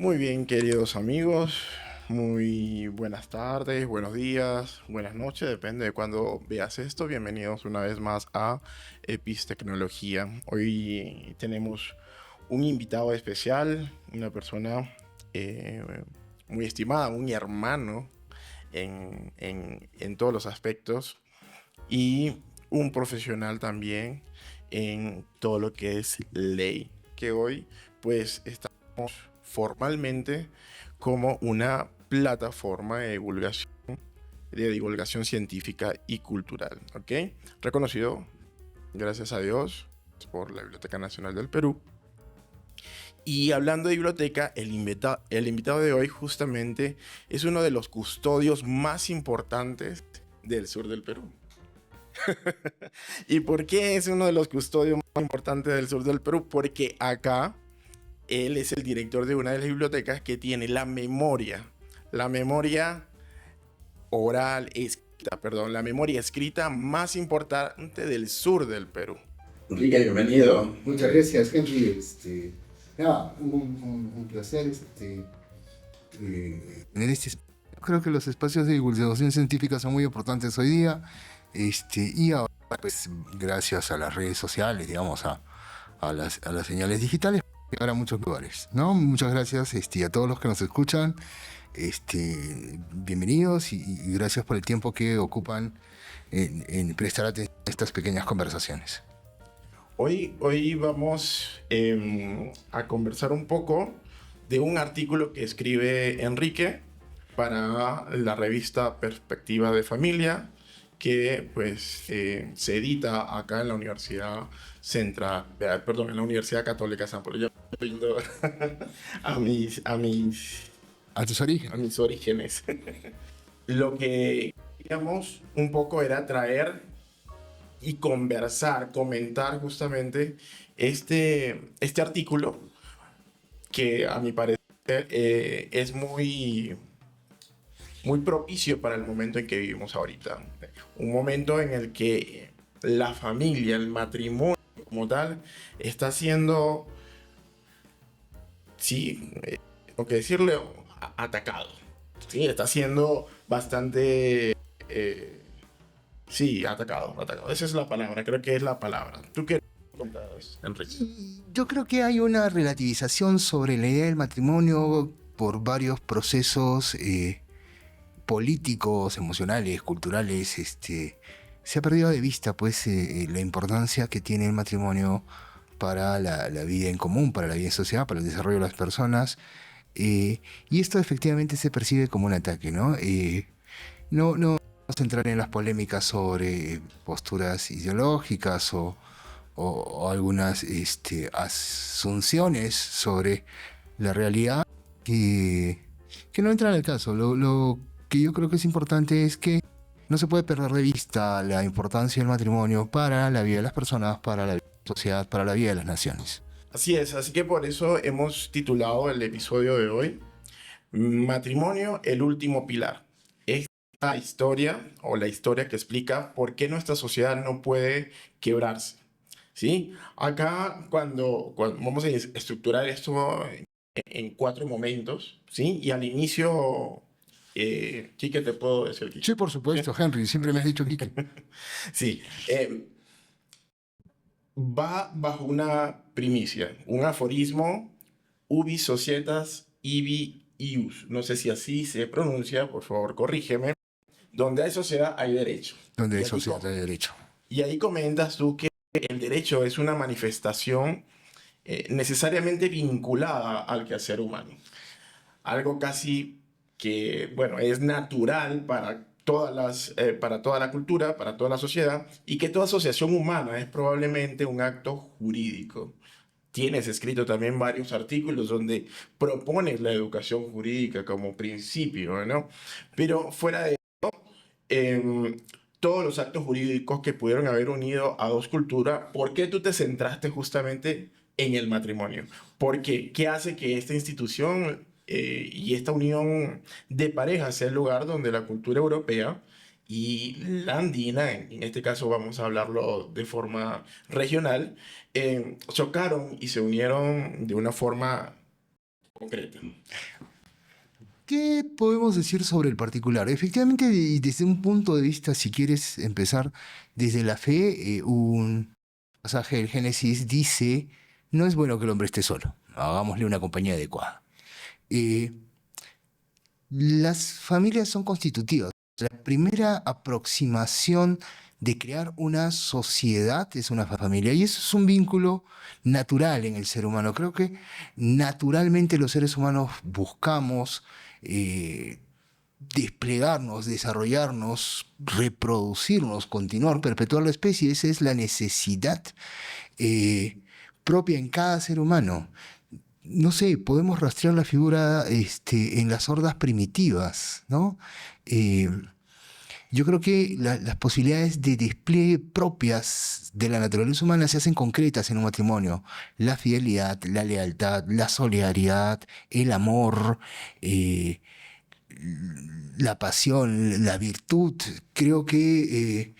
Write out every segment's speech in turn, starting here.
Muy bien, queridos amigos. Muy buenas tardes, buenos días, buenas noches, depende de cuándo veas esto. Bienvenidos una vez más a Epistecnología. Hoy tenemos un invitado especial, una persona eh, muy estimada, un hermano en todos los aspectos y un profesional también en todo lo que es ley, que hoy pues estamos formalmente como una plataforma de divulgación científica y cultural, ¿ok? Reconocido, gracias a Dios, por la Biblioteca Nacional del Perú. Y hablando de biblioteca, el invitado de hoy justamente es uno de los custodios más importantes del sur del Perú. ¿Y por qué es uno de los custodios más importantes del sur del Perú? Porque acá él es el director de una de las bibliotecas que tiene la memoria oral, escrita, perdón, la memoria escrita más importante del sur del Perú. Enrique, bienvenido. Muchas gracias, Henry. Un placer. En este, creo que los espacios de divulgación científica son muy importantes hoy día. Y ahora, pues, gracias a las redes sociales, digamos, a las señales digitales, llegar a muchos lugares, ¿no? Muchas gracias a todos los que nos escuchan. Bienvenidos y gracias por el tiempo que ocupan en prestar atención a estas pequeñas conversaciones. Hoy vamos a conversar un poco de un artículo que escribe Enrique para la revista Perspectiva de Familia, que pues se edita acá en la Universidad Central, perdón, en la Universidad Católica San Pablo. Yo estoy yendo a A tus orígenes. a mis orígenes. Lo que queríamos un poco era traer y conversar, comentar justamente este artículo que a mi parecer es muy propicio para el momento en que vivimos ahorita. Un momento en el que la familia, el matrimonio como tal, está siendo, sí, tengo que decirle, atacado. Sí, está siendo bastante, sí, atacado. Esa es la palabra, creo que es la palabra. ¿Tú qué contabas, Enrique? Yo creo que hay una relativización sobre la idea del matrimonio por varios procesos políticos, emocionales, culturales. Se ha perdido de vista, pues, la importancia que tiene el matrimonio para la vida en común, para la vida en sociedad, para el desarrollo de las personas. eh, y esto efectivamente se percibe como un ataque, ¿no? No vamos a entrar en las polémicas sobre posturas ideológicas o algunas asunciones sobre la realidad que no entran al caso. Lo que yo creo que es importante es que no se puede perder de vista la importancia del matrimonio para la vida de las personas, para la vida de la sociedad, para la vida de las naciones. Así es, así que por eso hemos titulado el episodio de hoy Matrimonio, el último pilar. Esta historia o la historia que explica por qué nuestra sociedad no puede quebrarse. ¿Sí? Acá cuando vamos a estructurar esto en cuatro momentos, ¿sí? Y al inicio, ¿qué te puedo decir, Sí, Kike? por supuesto, Henry, siempre me has dicho, Quique. Sí, va bajo una primicia, un aforismo, ubi societas ibi ius. No sé si así se pronuncia, por favor, corrígeme. Donde hay sociedad hay derecho. Donde Y hay aquí, sociedad de derecho. y ahí comentas tú que el derecho es una manifestación necesariamente vinculada al quehacer humano. Algo casi que, bueno, es natural para toda la cultura, para toda la sociedad, y que toda asociación humana es probablemente un acto jurídico. Tienes escrito también varios artículos donde propones la educación jurídica como principio, ¿no? Pero fuera de eh, todos los actos jurídicos que pudieron haber unido a dos culturas, ¿por qué tú te centraste justamente en el matrimonio? ¿Por qué? ¿Qué hace que esta institución y esta unión de parejas sea el lugar donde la cultura europea y la andina, en este caso vamos a hablarlo de forma regional, chocaron y se unieron de una forma concreta. ¿Qué podemos decir sobre el particular? Efectivamente, desde un punto de vista, si quieres empezar desde la fe, un pasaje del Génesis dice, no es bueno que el hombre esté solo, hagámosle una compañía adecuada. Eh, las familias son constitutivas. La primera aproximación de crear una sociedad es una familia y eso es un vínculo natural en el ser humano. Creo que naturalmente los seres humanos buscamos eh, desplegarnos, desarrollarnos, reproducirnos, continuar, perpetuar la especie. Esa es la necesidad eh, propia en cada ser humano. No sé, podemos rastrear la figura en las hordas primitivas, ¿no? Eh, yo creo que las posibilidades de despliegue propias de la naturaleza humana se hacen concretas en un matrimonio. La fidelidad, la lealtad, la solidaridad, el amor, eh, la pasión, la virtud. Creo que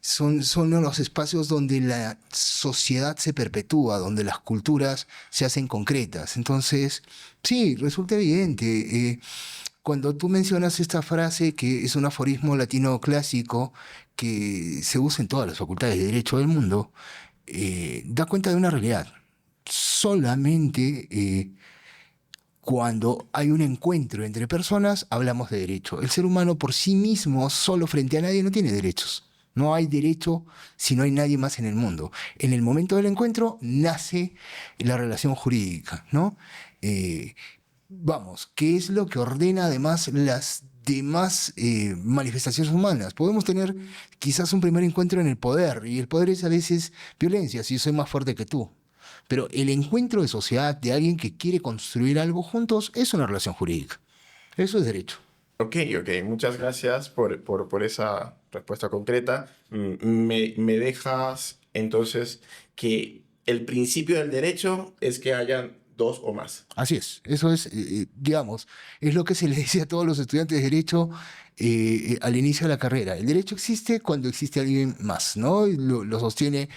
son los espacios donde la sociedad se perpetúa, donde las culturas se hacen concretas. Entonces, sí, resulta evidente. Cuando tú mencionas esta frase, que es un aforismo latino clásico que se usa en todas las facultades de Derecho del mundo, da cuenta de una realidad. Solamente cuando hay un encuentro entre personas, hablamos de derecho. El ser humano por sí mismo, solo frente a nadie, no tiene derechos. No hay derecho si no hay nadie más en el mundo. En el momento del encuentro nace la relación jurídica, ¿no? Eh, Vamos, ¿qué es lo que ordena además las demás manifestaciones humanas? Podemos tener quizás un primer encuentro en el poder, y el poder es a veces violencia, si yo soy más fuerte que tú. Pero el encuentro de sociedad de alguien que quiere construir algo juntos es una relación jurídica. Eso es derecho. Ok, ok, muchas gracias por esa respuesta concreta. Me dejas entonces que el principio del derecho es que hayan dos o más. Así es, eso es, digamos, es lo que se le dice a todos los estudiantes de Derecho al inicio de la carrera. El derecho existe cuando existe alguien más, ¿no? Y lo sostiene,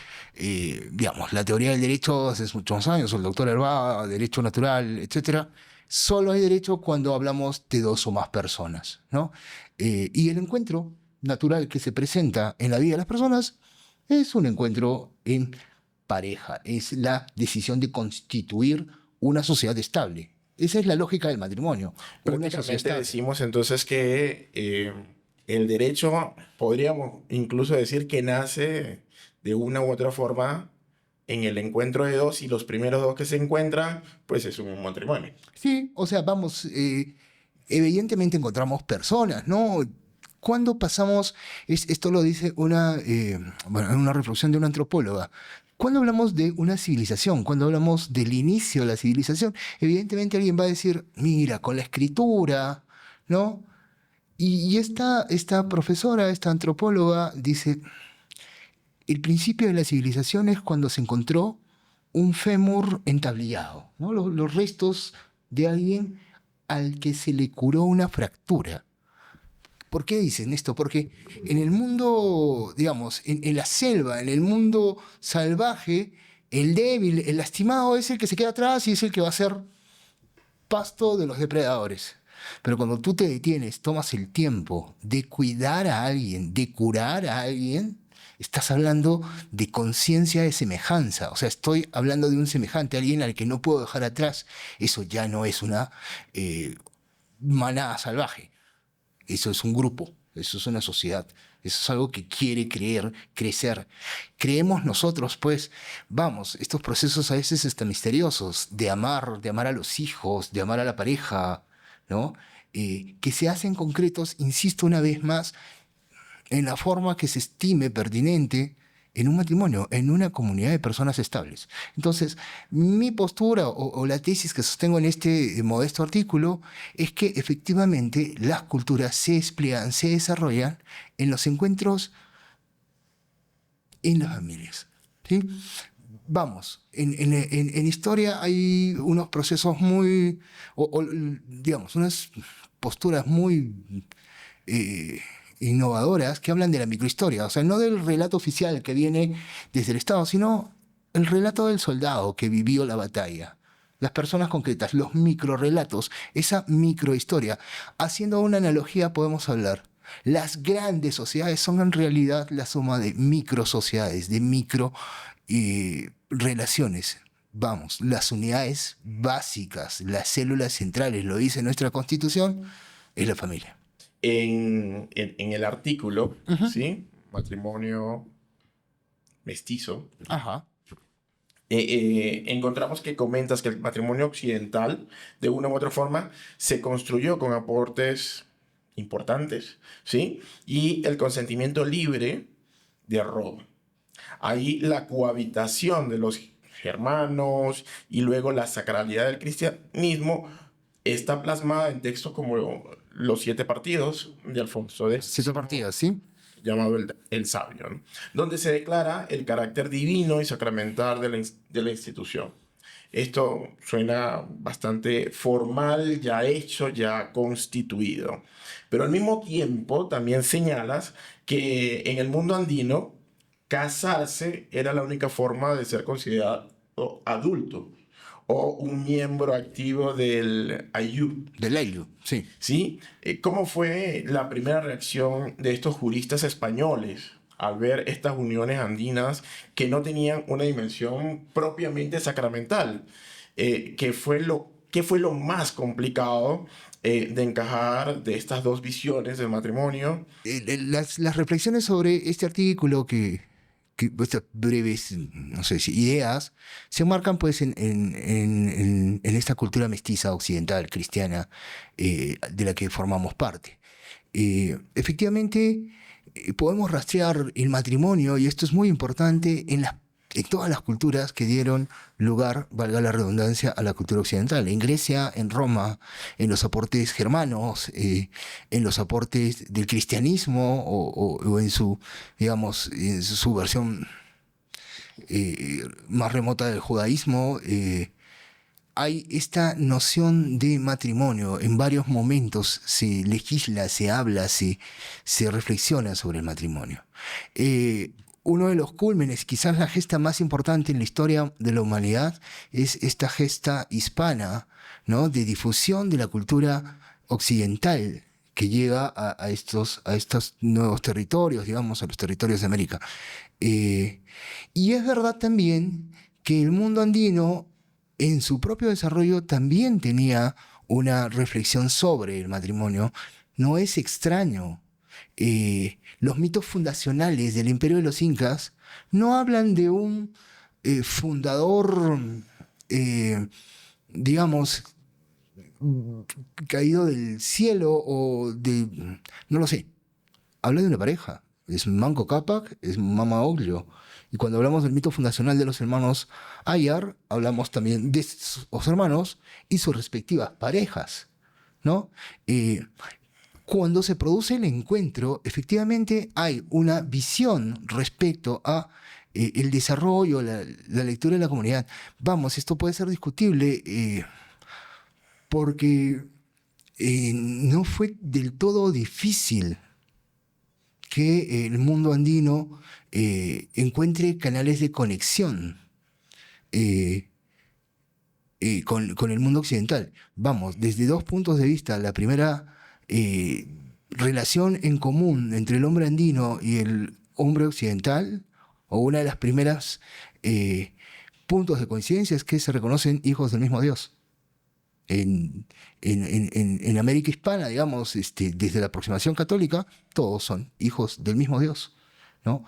digamos, la teoría del derecho hace muchos años, el doctor Herba, derecho natural, etcétera. Solo hay derecho cuando hablamos de dos o más personas, ¿no? Y el encuentro natural que se presenta en la vida de las personas es un encuentro en pareja, es la decisión de constituir una sociedad estable. Esa es la lógica del matrimonio. Una sociedad Prácticamente estable. decimos entonces que el derecho, podríamos incluso decir que nace de una u otra forma en el encuentro de dos y los primeros dos que se encuentran, pues es un matrimonio. Sí, o sea, vamos, evidentemente encontramos personas, ¿no? Cuando pasamos, esto lo dice bueno, una reflexión de una antropóloga, cuando hablamos de una civilización, cuando hablamos del inicio de la civilización, evidentemente alguien va a decir, mira, con la escritura, ¿no? Y esta profesora, esta antropóloga, dice, el principio de la civilización es cuando se encontró un fémur entablillado, ¿no? Los restos de alguien al que se le curó una fractura. ¿Por qué dicen esto? Porque en el mundo, digamos, en la selva, en el mundo salvaje, el débil, el lastimado es el que se queda atrás y es el que va a ser pasto de los depredadores. Pero cuando tú te detienes, tomas el tiempo de cuidar a alguien, de curar a alguien, estás hablando de conciencia de semejanza. O sea, estoy hablando de un semejante, alguien al que no puedo dejar atrás. Eso ya no es una manada salvaje. Eso es un grupo, eso es una sociedad, eso es algo que quiere crecer. Creemos nosotros, pues, vamos, estos procesos a veces están misteriosos, de amar a los hijos, de amar a la pareja, ¿no? Que se hacen concretos, insisto una vez más, en la forma que se estime pertinente en un matrimonio, en una comunidad de personas estables. Entonces, mi postura o la tesis que sostengo en este modesto artículo es que efectivamente las culturas se despliegan, se desarrollan en los encuentros en las familias. ¿Sí? Vamos, en historia hay unos procesos muy, digamos, unas posturas muy eh, innovadoras que hablan de la microhistoria, o sea, no del relato oficial que viene desde el Estado, sino el relato del soldado que vivió la batalla, las personas concretas, los microrelatos, esa microhistoria. Haciendo una analogía podemos hablar. Las grandes sociedades son en realidad la suma de microsociedades, de micro relaciones. Vamos, las unidades básicas, las células centrales, lo dice nuestra Constitución, es la familia. En el artículo, Ujú. ¿sí? Matrimonio mestizo, Ajá. encontramos que comentas que el matrimonio occidental, de una u otra forma, se construyó con aportes importantes, ¿sí? Y el consentimiento libre de Roma. Ahí la cohabitación de los germanos y luego la sacralidad del cristianismo está plasmada en textos como los siete partidos de Alfonso Cierto X, partido, ¿sí? llamado el Sabio, ¿no? Donde se declara el carácter divino y sacramental de la institución. Esto suena bastante formal, ya hecho, ya constituido. Pero al mismo tiempo también señalas que en el mundo andino casarse era la única forma de ser considerado adulto o un miembro activo del ayub. Del Ailu, sí. ¿Sí? ¿Cómo fue la primera reacción de estos juristas españoles al ver estas uniones andinas que no tenían una dimensión propiamente sacramental? ¿Qué fue lo más complicado de encajar de estas dos visiones del matrimonio? Las reflexiones sobre este artículo estas breves, no sé si ideas, se marcan pues en esta cultura mestiza occidental, cristiana, de la que formamos parte. Efectivamente, podemos rastrear el matrimonio, y esto es muy importante, en todas las culturas que dieron lugar, valga la redundancia, a la cultura occidental. En Grecia, en Roma, en los aportes germanos, en los aportes del cristianismo o en su, digamos, en su versión más remota del judaísmo, hay esta noción de matrimonio. En varios momentos se legisla, se habla, se reflexiona sobre el matrimonio. Uno de los cúlmenes, quizás la gesta más importante en la historia de la humanidad, es esta gesta hispana, ¿no? De difusión de la cultura occidental que llega a estos nuevos territorios, digamos, a los territorios de América. Y es verdad también que el mundo andino, en su propio desarrollo, también tenía una reflexión sobre el matrimonio. No es extraño. Los mitos fundacionales del imperio de los incas no hablan de un fundador, digamos, caído del cielo o de... no lo sé. Habla de una pareja. Es Manco Cápac, es Mama Oglio. Y cuando hablamos del mito fundacional de los hermanos Ayar, hablamos también de sus hermanos y sus respectivas parejas, ¿no? Cuando se produce el encuentro, efectivamente hay una visión respecto a el desarrollo, la lectura de la comunidad. Vamos, esto puede ser discutible porque no fue del todo difícil que el mundo andino encuentre canales de conexión con el mundo occidental. Vamos, desde dos puntos de vista. La primera relación en común entre el hombre andino y el hombre occidental, o una de las primeras puntos de coincidencia, es que se reconocen hijos del mismo Dios. En América Hispana, digamos, desde la aproximación católica, todos son hijos del mismo Dios, ¿no?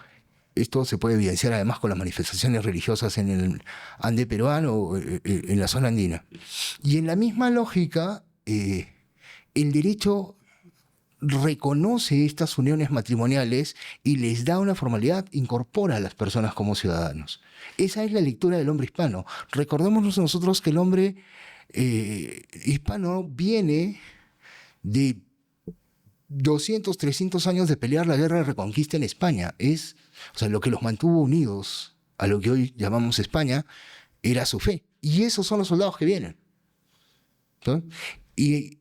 Esto se puede evidenciar además con las manifestaciones religiosas en el Ande peruano o en la zona andina. Y en la misma lógica, el derecho reconoce estas uniones matrimoniales y les da una formalidad, incorpora a las personas como ciudadanos. Esa es la lectura del hombre hispano. Recordémonos nosotros que el hombre hispano viene de 200, 300 años de pelear la guerra de reconquista en España. O sea, lo que los mantuvo unidos a lo que hoy llamamos España era su fe. Y esos son los soldados que vienen, ¿no? Y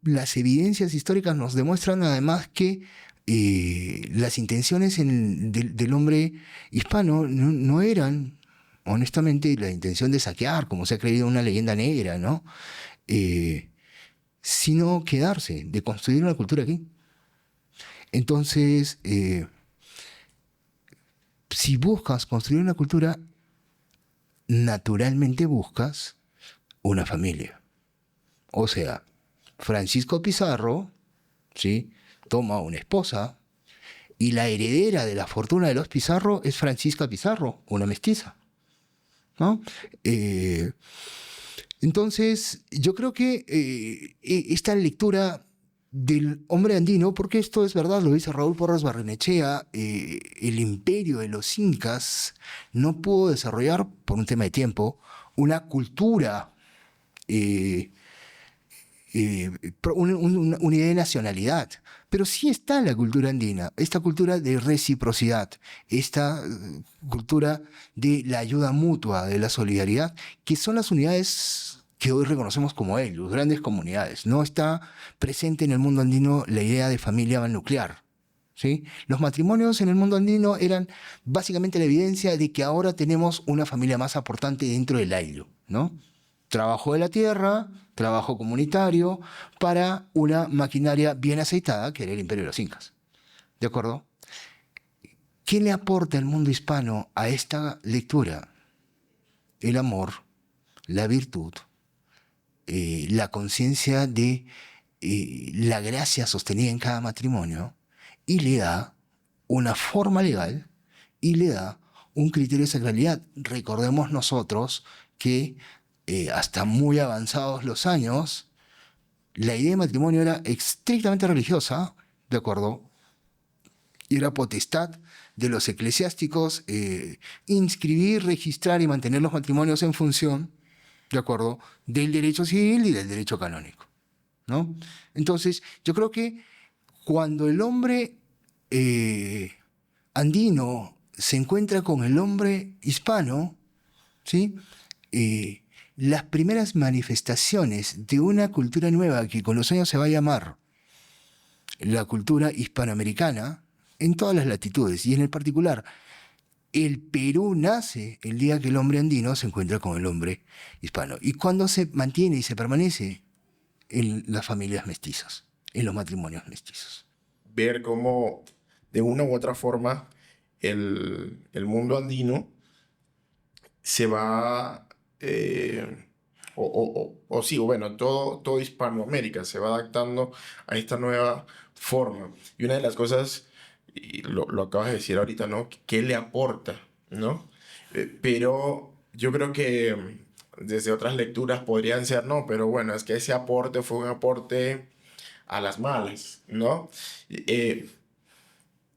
las evidencias históricas nos demuestran además que las intenciones del hombre hispano no eran honestamente, la intención de saquear, como se ha creído una leyenda negra, ¿no? Sino quedarse, de construir una cultura aquí. Entonces, si buscas construir una cultura, naturalmente buscas una familia. O sea, Francisco Pizarro, ¿sí?, toma una esposa y la heredera de la fortuna de los Pizarro es Francisca Pizarro, una mestiza, ¿no? Entonces, yo creo que esta lectura del hombre andino, porque esto es verdad, lo dice Raúl Porras Barrenechea, el imperio de los incas no pudo desarrollar, por un tema de tiempo, una cultura, eh, una idea de nacionalidad. Pero sí está la cultura andina, esta cultura de reciprocidad, esta cultura de la ayuda mutua, de la solidaridad, que son las unidades que hoy reconocemos como ellos, grandes comunidades. No está presente en el mundo andino la idea de familia nuclear. ¿Sí? Los matrimonios en el mundo andino eran básicamente la evidencia de que ahora tenemos una familia más aportante dentro del ayllu, ¿no? Trabajo de la tierra, trabajo comunitario, para una maquinaria bien aceitada, que era el imperio de los incas. ¿De acuerdo? ¿Qué le aporta el mundo hispano a esta lectura? El amor, la virtud, la conciencia de la gracia sostenida en cada matrimonio, y le da una forma legal y le da un criterio de sacralidad. Recordemos nosotros que hasta muy avanzados los años, la idea de matrimonio era estrictamente religiosa, ¿de acuerdo? Y era potestad de los eclesiásticos inscribir, registrar y mantener los matrimonios en función, ¿de acuerdo?, del derecho civil y del derecho canónico, ¿no? Entonces, yo creo que cuando el hombre andino se encuentra con el hombre hispano, ¿sí?, las primeras manifestaciones de una cultura nueva que con los años se va a llamar la cultura hispanoamericana, en todas las latitudes, y en el particular, el Perú nace el día que el hombre andino se encuentra con el hombre hispano. Y cuando se mantiene y se permanece en las familias mestizas, en los matrimonios mestizos. Ver cómo, de una u otra forma, el mundo andino se va, o sí, o bueno, todo Hispanoamérica se va adaptando a esta nueva forma. Y una de las cosas, y lo acabas de decir ahorita, ¿no? ¿Qué le aporta, ¿no? Pero yo creo que desde otras lecturas podrían ser, no, pero bueno, es que ese aporte fue un aporte a las malas, ¿no? Eh,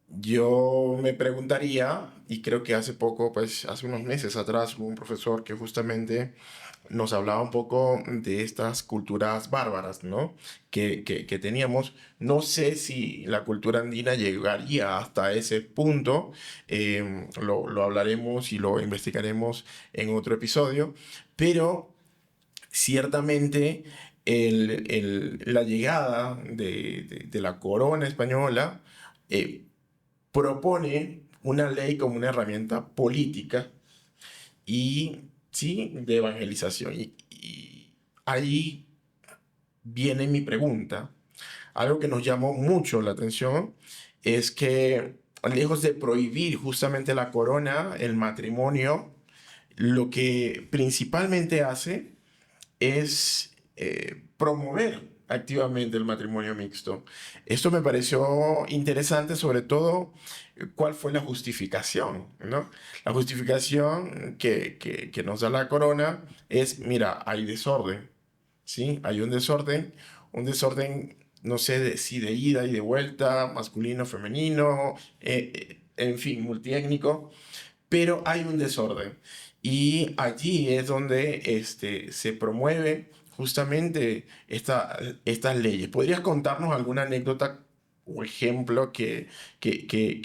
yo me preguntaría, y creo que hace poco, pues hace unos meses atrás, hubo un profesor que justamente nos hablaba un poco de estas culturas bárbaras, ¿no? Que teníamos. No sé si la cultura andina llegaría hasta ese punto, lo hablaremos y lo investigaremos en otro episodio, pero ciertamente la llegada de la corona española propone una ley como una herramienta política y, sí, de evangelización. Y ahí viene mi pregunta. Algo que nos llamó mucho la atención es que, lejos de prohibir justamente la corona, el matrimonio, lo que principalmente hace es promover activamente el matrimonio mixto. Esto me pareció interesante, sobre todo, cuál fue la justificación, ¿no? La justificación que nos da la corona es, mira, hay desorden, ¿sí? Hay un desorden, no sé si de ida y de vuelta, masculino, femenino, en fin, multiétnico, pero hay un desorden. Y allí es donde se promueve justamente estas leyes. ¿Podrías contarnos alguna anécdota o ejemplo que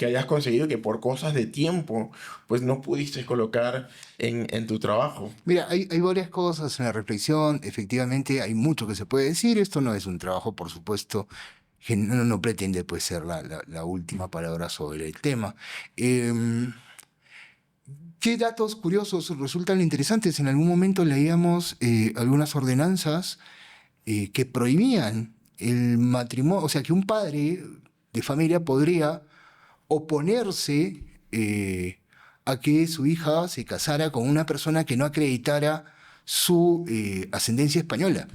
hayas conseguido que por cosas de tiempo pues no pudiste colocar en tu trabajo? Mira, hay varias cosas en la reflexión, efectivamente hay mucho que se puede decir, esto no es un trabajo, por supuesto, que no pretende ser la última palabra sobre el tema. ¿Qué datos curiosos resultan interesantes? En algún momento leíamos algunas ordenanzas que prohibían el matrimonio, o sea, que un padre de familia podría oponerse a que su hija se casara con una persona que no acreditara su ascendencia española.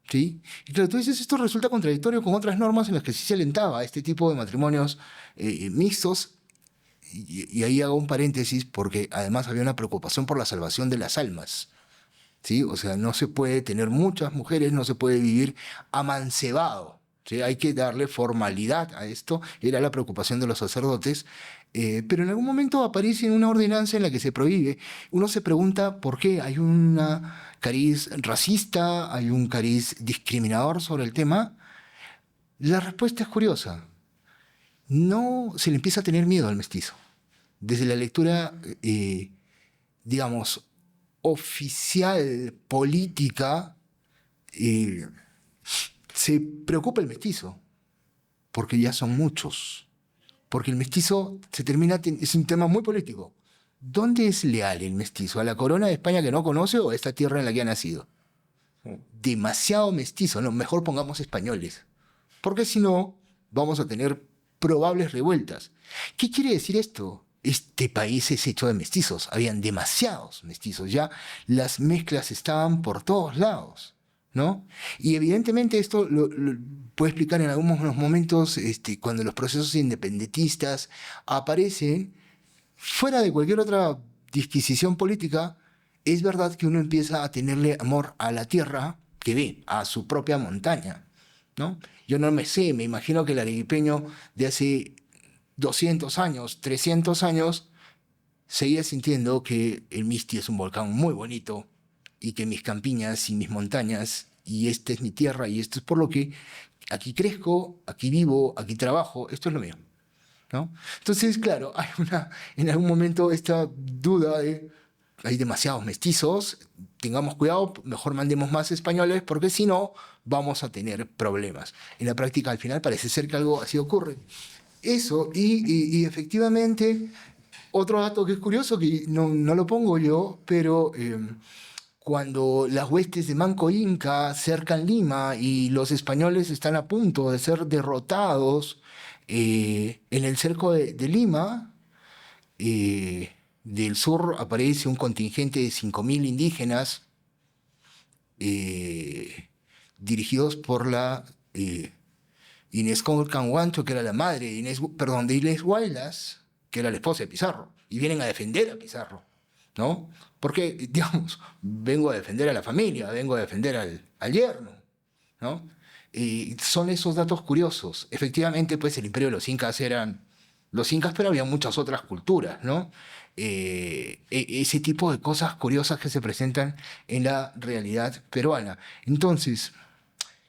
¿Sí? Y claro, tú dices, esto resulta contradictorio con otras normas en las que sí se alentaba este tipo de matrimonios mixtos. Y ahí hago un paréntesis porque además había una preocupación por la salvación de las almas. ¿Sí? O sea, no se puede tener muchas mujeres, no se puede vivir amancebado. ¿Sí? Hay que darle formalidad a esto, era la preocupación de los sacerdotes, pero en algún momento aparece una ordenanza en la que se prohíbe. Uno se pregunta por qué hay una cariz racista, hay un cariz discriminador sobre el tema. La respuesta es curiosa. No se le empieza a tener miedo al mestizo. Desde la lectura, digamos, oficial, política, eh, se preocupa el mestizo, porque ya son muchos. Porque el mestizo se termina, es un tema muy político. ¿Dónde es leal el mestizo? ¿A la corona de España que no conoce o a esta tierra en la que ha nacido? Demasiado mestizo, no, mejor pongamos españoles. Porque si no, vamos a tener probables revueltas. ¿Qué quiere decir esto? Este país es hecho de mestizos. Habían demasiados mestizos. Ya las mezclas estaban por todos lados, ¿no? Y evidentemente esto lo puede explicar en algunos momentos cuando los procesos independentistas aparecen fuera de cualquier otra disquisición política. Es verdad que uno empieza a tenerle amor a la tierra que ve, a su propia montaña, ¿no? Yo no me sé, me imagino que el arequipeño de hace 200 años, 300 años, seguía sintiendo que el Misti es un volcán muy bonito y que mis campiñas y mis montañas, y esta es mi tierra y esto es por lo que aquí crezco, aquí vivo, aquí trabajo, esto es lo mío, ¿no? Entonces, claro, hay en algún momento esta duda de hay demasiados mestizos, tengamos cuidado, mejor mandemos más españoles porque si no vamos a tener problemas. En la práctica al final parece ser que algo así ocurre. Eso, y efectivamente, otro dato que es curioso, que no lo pongo yo, pero cuando las huestes de Manco Inca cercan Lima y los españoles están a punto de ser derrotados en el cerco de Lima, del sur aparece un contingente de 5.000 indígenas eh, dirigidos por la Inés Canguancho, que era la madre de de Inés Huaylas, que era la esposa de Pizarro, y vienen a defender a Pizarro, ¿no? Porque, digamos, vengo a defender a la familia, vengo a defender al yerno, ¿no? Y son esos datos curiosos. Efectivamente, pues el imperio de los incas eran los incas, pero había muchas otras culturas, ¿no? Ese tipo de cosas curiosas que se presentan en la realidad peruana. Entonces,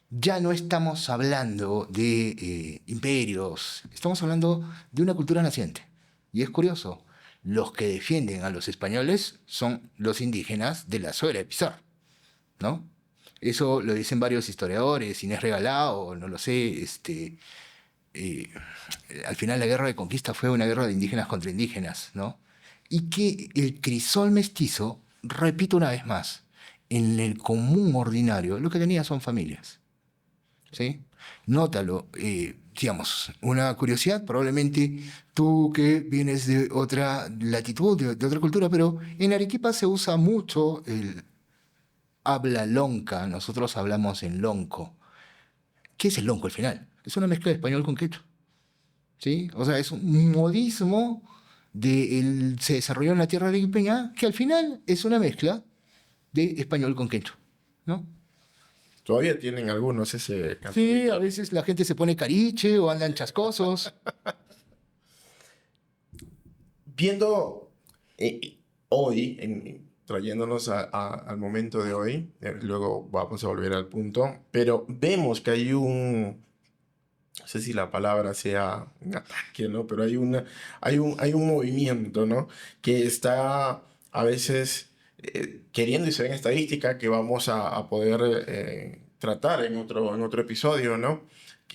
ya no estamos hablando de imperios, estamos hablando de una cultura naciente. Y es curioso, los que defienden a los españoles son los indígenas de la suela de Pizarro, ¿no? Eso lo dicen varios historiadores, Inés Regalado, no lo sé, eh, al final la guerra de conquista fue una guerra de indígenas contra indígenas, ¿no? Y que el crisol mestizo, repito una vez más, en el común ordinario, lo que tenía son familias. ¿Sí? Nótalo, digamos, una curiosidad, probablemente tú que vienes de otra latitud, de otra cultura, pero en Arequipa se usa mucho el habla lonca, nosotros hablamos en lonco. ¿Qué es el lonco al final? Es una mezcla de español con quechua, ¿sí? O sea, es un modismo se desarrolló en la tierra arequipeña que al final es una mezcla de español con quechua, ¿no? Todavía tienen algunos ese Sí, a cantadito. veces la gente se pone cariche o andan chascosos. Viendo hoy, trayéndonos al momento de hoy, luego vamos a volver al punto, pero vemos que hay no sé si la palabra sea un ataque, ¿no? Pero hay un movimiento, ¿no? Que está a veces queriendo, y se ve en estadística, que vamos a poder tratar en otro episodio, ¿no?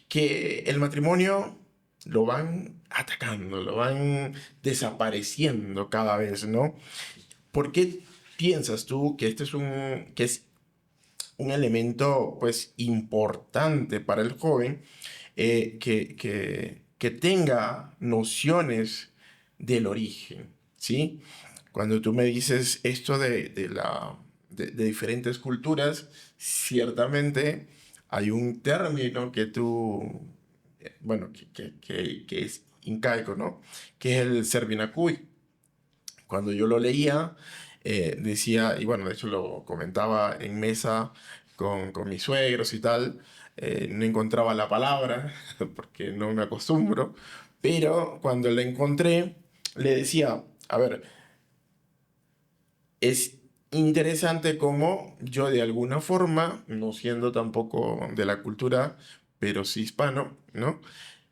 Que el matrimonio lo van atacando, lo van desapareciendo cada vez, ¿no? ¿Por qué piensas tú que que es un elemento, pues, importante para el joven, que tenga nociones del origen, ¿sí? Cuando tú me dices esto de diferentes culturas, ciertamente hay un término que bueno, que es incaico, ¿no? Que es el Servinacuy. Cuando yo lo leía, decía, y bueno, de hecho lo comentaba en mesa con mis suegros y tal, no encontraba la palabra porque no me acostumbro, pero cuando la encontré, le decía, a ver, es interesante cómo yo de alguna forma, no siendo tampoco de la cultura, pero sí hispano, ¿no?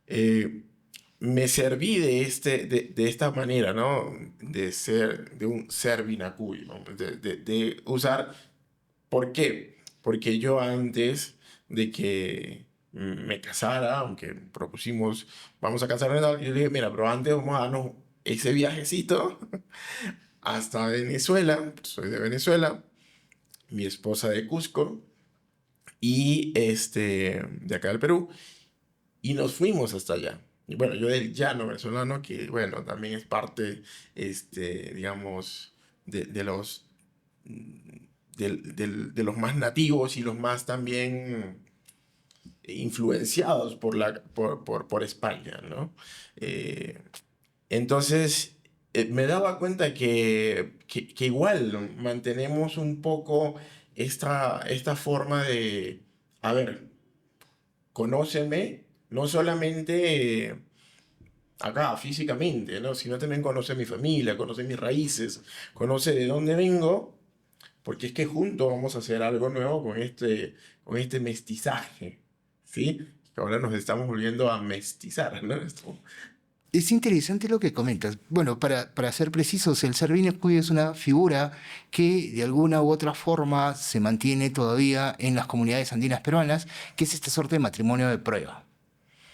Eh, Me serví de esta manera, ¿no? De un ser vinacuy, ¿no? De usar. ¿Por qué? Porque yo antes de que me casara, aunque propusimos, vamos a casarnos, yo le dije, mira, pero antes vamos a darnos ese viajecito hasta Venezuela, soy de Venezuela, mi esposa de Cusco y de acá del Perú, y nos fuimos hasta allá. Y bueno, yo del llano venezolano, que bueno, también es parte, digamos, de los, de los más nativos y los más también influenciados por España, ¿no? Eh, entonces, me daba cuenta que igual mantenemos un poco esta forma de, a ver, conóceme, no solamente acá físicamente, ¿no? Sino también conoce mi familia, conoce mis raíces, conoce de dónde vengo, porque es que juntos vamos a hacer algo nuevo con este mestizaje, ¿sí? Que ahora nos estamos volviendo a mestizar, ¿no? Es interesante lo que comentas. Bueno, para ser precisos, el Servinecuy es una figura que de alguna u otra forma se mantiene todavía en las comunidades andinas peruanas, que es esta suerte de matrimonio de prueba,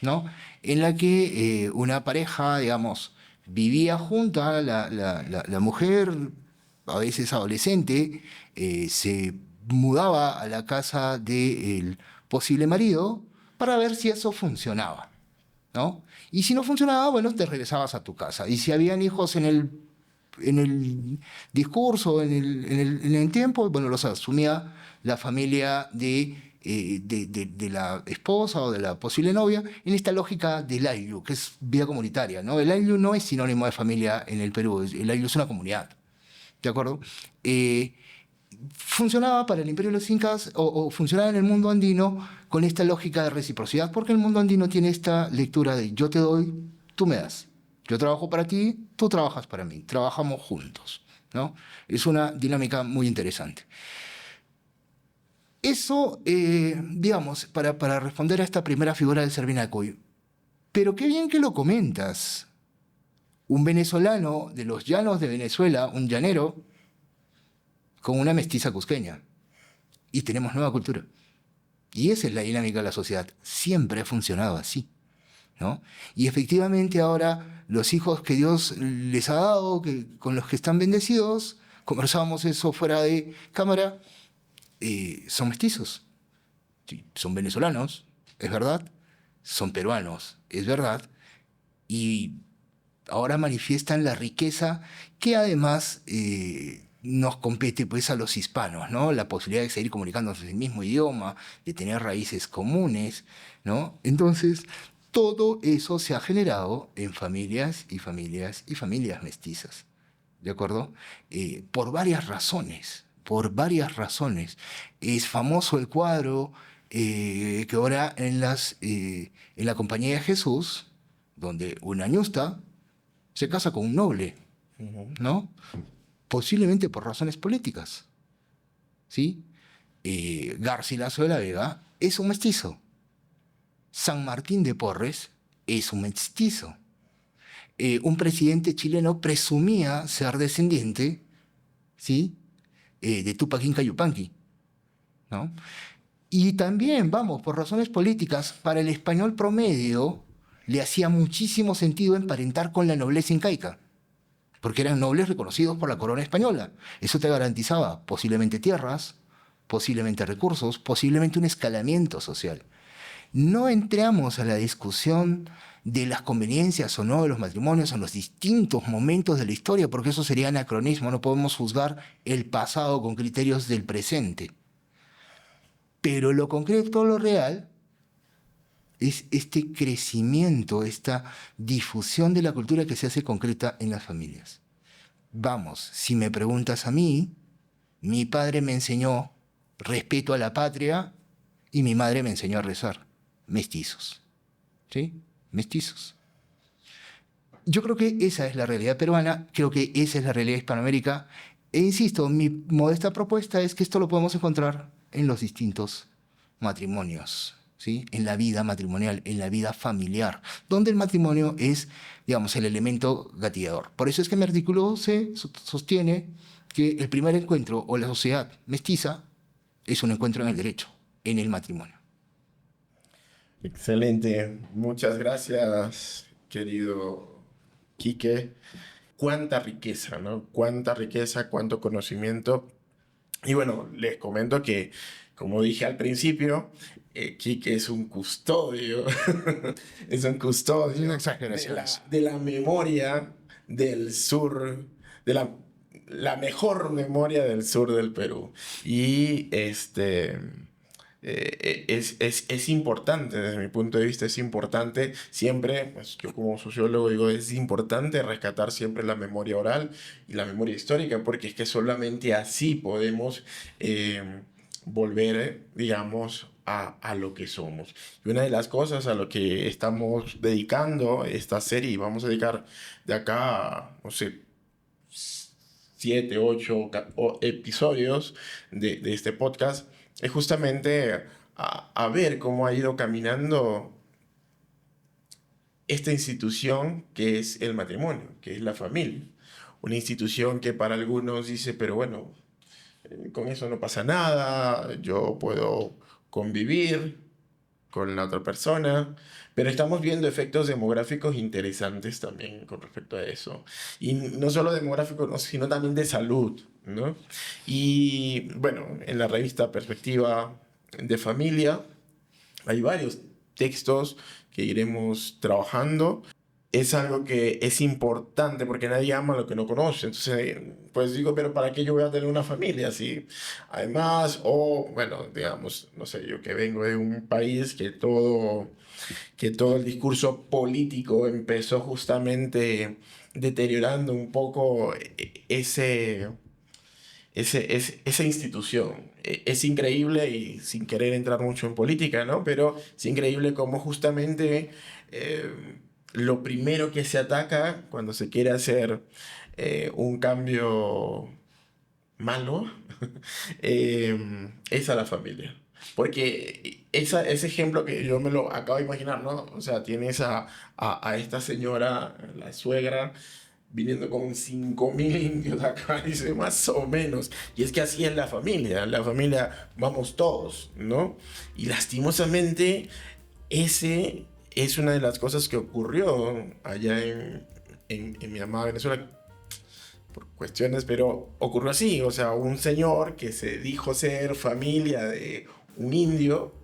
¿no? En la que una pareja, digamos, vivía junta, la mujer, a veces adolescente, se mudaba a la casa del posible marido para ver si eso funcionaba, ¿no? Y si no funcionaba, bueno, te regresabas a tu casa. Y si habían hijos en el discurso, en el tiempo, bueno, los asumía la familia de la esposa o de la posible novia en esta lógica del ayllu, que es vida comunitaria, ¿no? El ayllu no es sinónimo de familia en el Perú, el ayllu es una comunidad, ¿de acuerdo? Funcionaba para el Imperio de los Incas o funcionaba en el mundo andino con esta lógica de reciprocidad, porque el mundo andino tiene esta lectura de yo te doy, tú me das. Yo trabajo para ti, tú trabajas para mí, trabajamos juntos, ¿no? Es una dinámica muy interesante. Eso, digamos, para responder a esta primera figura del Servinacuy. Pero qué bien que lo comentas. Un venezolano de los llanos de Venezuela, un llanero, con una mestiza cusqueña. Y tenemos nueva cultura. Y esa es la dinámica de la sociedad. Siempre ha funcionado así, ¿no? Y efectivamente ahora los hijos que Dios les ha dado, con los que están bendecidos, conversábamos eso fuera de cámara, son mestizos. Sí, son venezolanos, es verdad. Son peruanos, es verdad. Y ahora manifiestan la riqueza que además nos compete pues a los hispanos, ¿no? La posibilidad de seguir comunicándonos en el mismo idioma, de tener raíces comunes, ¿no? Entonces, todo eso se ha generado en familias y familias y familias mestizas, ¿de acuerdo? Por varias razones, por varias razones. Es famoso el cuadro que ahora en la Compañía de Jesús, donde una ñusta se casa con un noble, Ujú. ¿no? Posiblemente por razones políticas, ¿sí? Garcilaso de la Vega es un mestizo. San Martín de Porres es un mestizo. Un presidente chileno presumía ser descendiente, ¿sí? De Tupac Inca Yupanqui, ¿no? Y también, vamos, por razones políticas, para el español promedio, le hacía muchísimo sentido emparentar con la nobleza incaica, porque eran nobles reconocidos por la corona española. Eso te garantizaba posiblemente tierras, posiblemente recursos, posiblemente un escalamiento social. No entramos a la discusión de las conveniencias o no de los matrimonios en los distintos momentos de la historia, porque eso sería anacronismo, no podemos juzgar el pasado con criterios del presente. Pero lo concreto, lo real, es este crecimiento, esta difusión de la cultura que se hace concreta en las familias. Vamos, si me preguntas a mí, mi padre me enseñó respeto a la patria y mi madre me enseñó a rezar. Mestizos. ¿Sí? Mestizos. Yo creo que esa es la realidad peruana, creo que esa es la realidad hispanoamérica. E insisto, mi modesta propuesta es que esto lo podemos encontrar en los distintos matrimonios, ¿sí? En la vida matrimonial, en la vida familiar, donde el matrimonio es, digamos, el elemento gatillador. Por eso es que mi artículo se sostiene que el primer encuentro o la sociedad mestiza es un encuentro en el derecho, en el matrimonio. Excelente. Muchas gracias, querido Quique. Cuánta riqueza, ¿no? Cuánta riqueza, cuánto conocimiento. Y bueno, les comento que, como dije al principio, Quique es un custodio, es un custodio Una exageración. de la memoria del sur, de la mejor memoria del sur del Perú. Y es importante, desde mi punto de vista, es importante siempre, pues yo como sociólogo digo, es importante rescatar siempre la memoria oral y la memoria histórica, porque es que solamente así podemos volver, digamos, a lo que somos. Y una de las cosas a lo que estamos dedicando esta serie, y vamos a dedicar de acá, no sé, 7, 8 episodios de este podcast, es justamente a ver cómo ha ido caminando esta institución que es el matrimonio, que es la familia. Una institución que para algunos dice, pero bueno, con eso no pasa nada, yo puedo convivir con la otra persona, pero estamos viendo efectos demográficos interesantes también con respecto a eso. Y no solo demográficos, no, sino también de salud, ¿no? Y bueno, en la revista Perspectiva de Familia hay varios textos que iremos trabajando. Es algo que es importante porque nadie ama lo que no conoce. Entonces, pues digo, pero ¿para qué yo voy a tener una familia así? Además, o bueno, digamos, no sé, yo que vengo de un país que todo el discurso político empezó justamente deteriorando un poco esa institución. Es increíble, y sin querer entrar mucho en política, ¿no? Pero es increíble cómo justamente lo primero que se ataca cuando se quiere hacer un cambio malo es a la familia. Porque ese ejemplo que yo me lo acabo de imaginar, ¿no? O sea, tienes a esta señora, la suegra, viniendo con 5.000 indios acá, dice más o menos. Y es que así es la familia vamos todos, ¿no? Y lastimosamente, ese es una de las cosas que ocurrió allá en mi amada Venezuela, por cuestiones, pero ocurrió así, o sea, un señor que se dijo ser familia de un indio,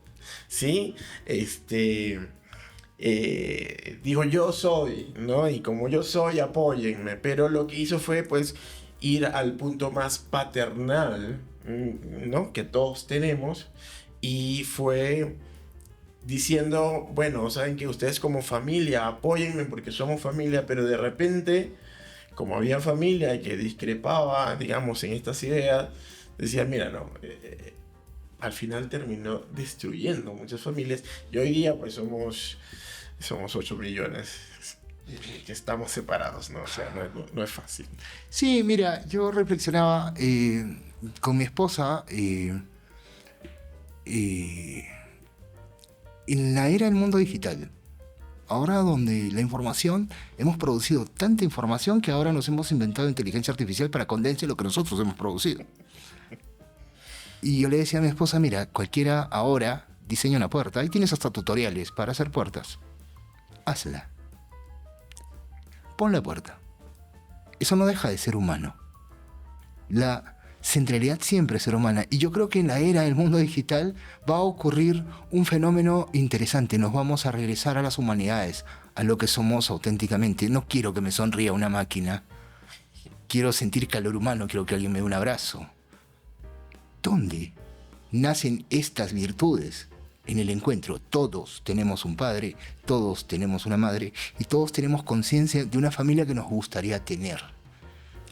¿sí? Dijo yo soy, ¿no? Y como yo soy, apóyenme. Pero lo que hizo fue, pues, ir al punto más paternal, ¿no? Que todos tenemos. Y fue diciendo, bueno, saben que ustedes como familia, apóyenme porque somos familia, pero de repente, como había familia y que discrepaba, digamos, en estas ideas, decían, mira, no, al final terminó destruyendo muchas familias. Y hoy día, pues, somos 8 millones que estamos separados, ¿no? O sea, no es fácil. Sí, mira, yo reflexionaba con mi esposa en la era del mundo digital. Ahora donde la información, hemos producido tanta información que ahora nos hemos inventado inteligencia artificial para condensar lo que nosotros hemos producido. Y yo le decía a mi esposa, mira, cualquiera ahora diseña una puerta. Ahí tienes hasta tutoriales para hacer puertas. hazla. Pon la puerta. Eso no deja de ser humano. La centralidad siempre es ser humana. Y yo creo que en la era del mundo digital va a ocurrir un fenómeno interesante. Nos vamos a regresar a las humanidades, a lo que somos auténticamente. No quiero que me sonría una máquina. Quiero sentir calor humano, quiero que alguien me dé un abrazo. ¿Dónde nacen estas virtudes? En el encuentro. Todos tenemos un padre, todos tenemos una madre y todos tenemos conciencia de una familia que nos gustaría tener.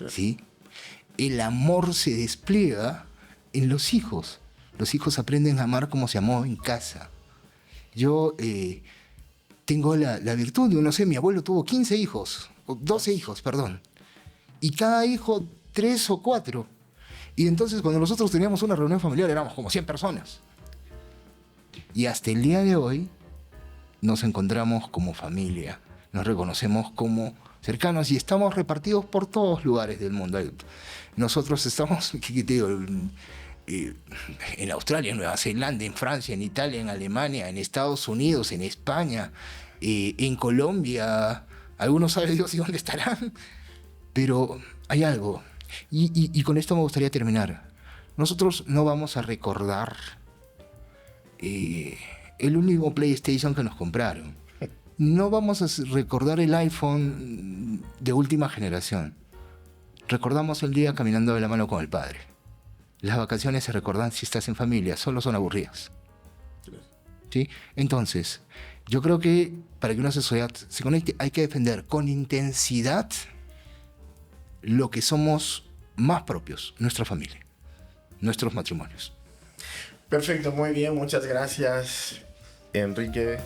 ¿Sí? El amor se despliega en los hijos. Los hijos aprenden a amar como se amó en casa. Yo tengo la virtud de, no sé, mi abuelo tuvo 15 hijos, o 12 hijos, perdón. Y cada hijo 3 o 4. Y entonces cuando nosotros teníamos una reunión familiar éramos como 100 personas. Y hasta el día de hoy nos encontramos como familia, nos reconocemos como cercanos y estamos repartidos por todos lugares del mundo. Nosotros estamos, ¿qué te digo? En Australia, en Nueva Zelanda, en Francia, en Italia, en Alemania, en Estados Unidos, en España, en Colombia. Algunos saben Dios y dónde estarán. Pero hay algo, y con esto me gustaría terminar. Nosotros no vamos a recordar el último PlayStation que nos compraron. No vamos a recordar el iPhone de última generación. Recordamos el día caminando de la mano con el padre. Las vacaciones se recuerdan si estás en familia, solo son aburridas. ¿Sí? Entonces, yo creo que para que una sociedad se conecte hay que defender con intensidad lo que somos más propios, nuestra familia, nuestros matrimonios. Perfecto, muy bien, muchas gracias, Enrique.